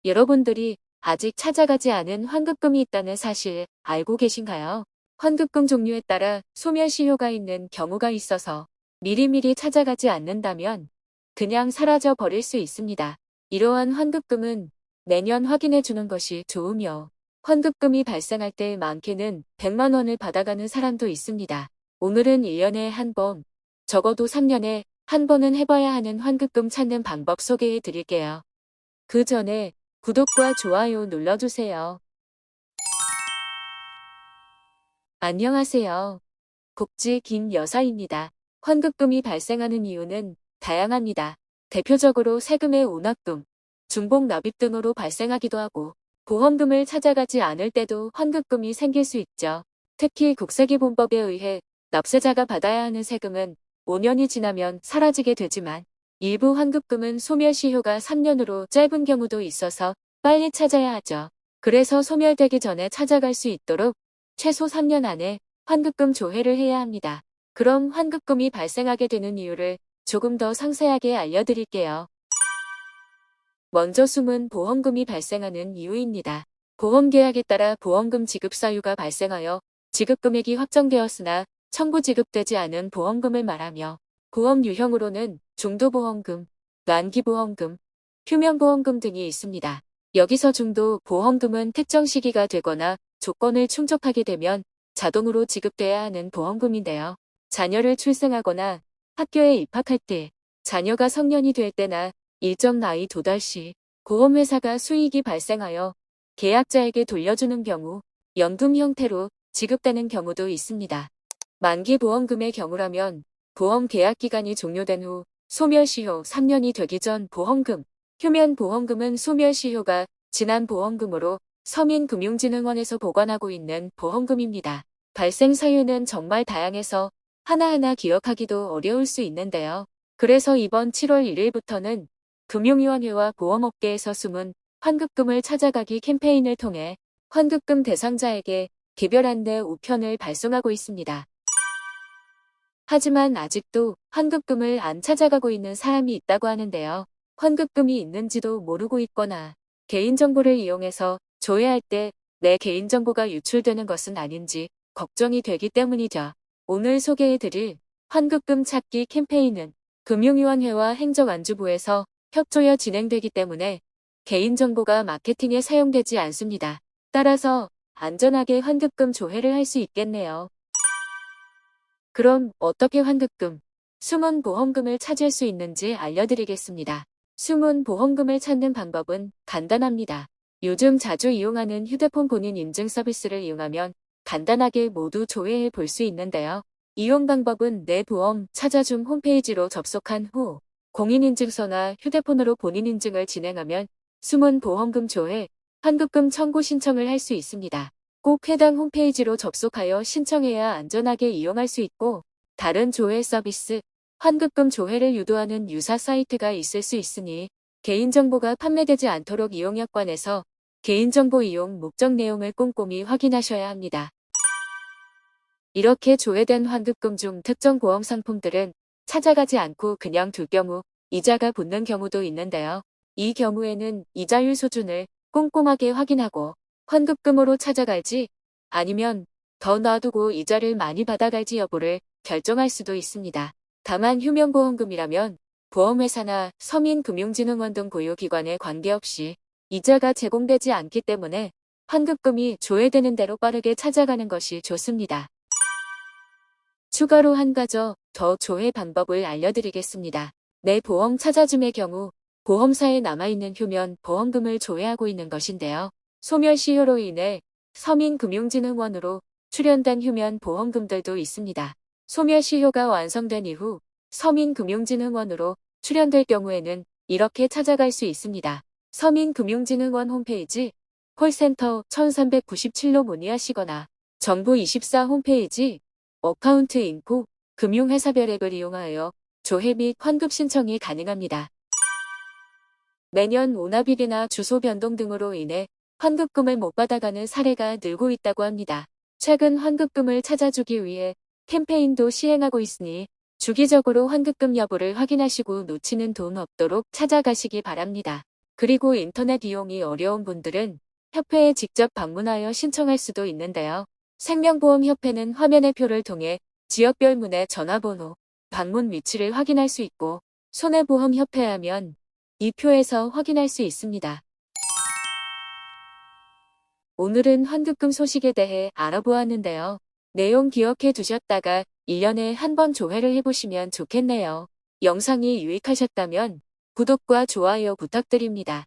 여러분들이 아직 찾아가지 않은 환급금이 있다는 사실 알고 계신가요? 환급금 종류에 따라 소멸시효가 있는 경우가 있어서 미리미리 찾아가지 않는다면 그냥 사라져 버릴 수 있습니다. 이러한 환급금은 매년 확인해 주는 것이 좋으며 환급금이 발생할 때 많게는 100만 원을 받아가는 사람도 있습니다. 오늘은 1년에 한 번, 적어도 3년에 한 번은 해봐야 하는 환급금 찾는 방법 소개해 드릴게요. 그 전에 구독과 좋아요 눌러주세요. 안녕하세요. 복지 김여사입니다. 환급금이 발생하는 이유는 다양합니다. 대표적으로 세금의 운납금, 중복 납입 등으로 발생하기도 하고 보험금을 찾아가지 않을 때도 환급금이 생길 수 있죠. 특히 국세기본법에 의해 납세자가 받아야 하는 세금은 5년이 지나면 사라지게 되지만 일부 환급금은 소멸시효가 3년으로 짧은 경우도 있어서 빨리 찾아야 하죠. 그래서 소멸되기 전에 찾아갈 수 있도록 최소 3년 안에 환급금 조회를 해야 합니다. 그럼 환급금이 발생하게 되는 이유를 조금 더 상세하게 알려드릴게요. 먼저 숨은 보험금이 발생하는 이유입니다. 보험계약에 따라 보험금 지급 사유가 발생하여 지급금액이 확정되었으나 청구 지급되지 않은 보험금을 말하며 보험 유형으로는 중도보험금, 만기보험금, 휴면보험금 등이 있습니다. 여기서 중도보험금은 특정 시기가 되거나 조건을 충족하게 되면 자동으로 지급돼야 하는 보험금인데요. 자녀를 출생하거나 학교에 입학할 때, 자녀가 성년이 될 때나 일정 나이 도달 시 보험회사가 수익이 발생하여 계약자에게 돌려주는 경우 연금 형태로 지급되는 경우도 있습니다. 만기보험금의 경우라면 보험 계약 기간이 종료된 후 소멸시효 3년이 되기 전 보험금, 휴면보험금은 소멸시효가 지난 보험금으로 서민금융진흥원에서 보관하고 있는 보험금입니다. 발생 사유는 정말 다양해서 하나하나 기억하기도 어려울 수 있는데요. 그래서 이번 7월 1일부터는 금융위원회와 보험업계에서 숨은 환급금을 찾아가기 캠페인을 통해 환급금 대상자에게 개별 안내 우편을 발송하고 있습니다. 하지만 아직도 환급금을 안 찾아가고 있는 사람이 있다고 하는데요. 환급금이 있는지도 모르고 있거나 개인정보를 이용해서 조회할 때 내 개인정보가 유출되는 것은 아닌지 걱정이 되기 때문이죠. 오늘 소개해드릴 환급금 찾기 캠페인은 금융위원회와 행정안주부에서 협조여 진행되기 때문에 개인정보가 마케팅에 사용되지 않습니다. 따라서 안전하게 환급금 조회를 할 수 있겠네요. 그럼 어떻게 환급금, 숨은 보험금을 찾을 수 있는지 알려드리겠습니다. 숨은 보험금을 찾는 방법은 간단합니다. 요즘 자주 이용하는 휴대폰 본인 인증 서비스를 이용하면 간단하게 모두 조회해 볼 수 있는데요. 이용 방법은 내 보험 찾아줌 홈페이지로 접속한 후 공인인증서나 휴대폰으로 본인 인증을 진행하면 숨은 보험금 조회, 환급금 청구 신청을 할 수 있습니다. 꼭 해당 홈페이지로 접속하여 신청해야 안전하게 이용할 수 있고 다른 조회 서비스, 환급금 조회를 유도하는 유사 사이트가 있을 수 있으니 개인정보가 판매되지 않도록 이용약관에서 개인정보 이용 목적 내용을 꼼꼼히 확인하셔야 합니다. 이렇게 조회된 환급금 중 특정 보험 상품들은 찾아가지 않고 그냥 둘 경우 이자가 붙는 경우도 있는데요. 이 경우에는 이자율 수준을 꼼꼼하게 확인하고 환급금으로 찾아갈지 아니면 더 놔두고 이자를 많이 받아갈지 여부를 결정할 수도 있습니다. 다만 휴면보험금이라면 보험회사나 서민금융진흥원 등 고유기관에 관계없이 이자가 제공되지 않기 때문에 환급금이 조회되는 대로 빠르게 찾아가는 것이 좋습니다. 추가로 한 가지 더 조회 방법을 알려드리겠습니다. 내 보험 찾아줌의 경우 보험사에 남아있는 휴면 보험금을 조회하고 있는 것인데요. 소멸시효로 인해 서민금융진흥원으로 출연된 휴면 보험금들도 있습니다. 소멸시효가 완성된 이후 서민금융진흥원으로 출연될 경우에는 이렇게 찾아갈 수 있습니다. 서민금융진흥원 홈페이지 콜센터 1397로 문의하시거나 정부24 홈페이지 어카운트 인포 금융회사별 앱을 이용하여 조회 및 환급 신청이 가능합니다. 매년 오납일이나 주소 변동 등으로 인해 환급금을 못 받아가는 사례가 늘고 있다고 합니다. 최근 환급금을 찾아주기 위해 캠페인도 시행하고 있으니 주기적으로 환급금 여부를 확인하시고 놓치는 돈 없도록 찾아가시기 바랍니다. 그리고 인터넷 이용이 어려운 분들은 협회에 직접 방문하여 신청할 수도 있는데요. 생명보험협회는 화면의 표를 통해 지역별 문의 전화번호, 방문 위치를 확인할 수 있고 손해보험협회 하면 이 표에서 확인할 수 있습니다. 오늘은 환급금 소식에 대해 알아보았는데요. 내용 기억해 두셨다가 1년에 한 번 조회를 해보시면 좋겠네요. 영상이 유익하셨다면 구독과 좋아요 부탁드립니다.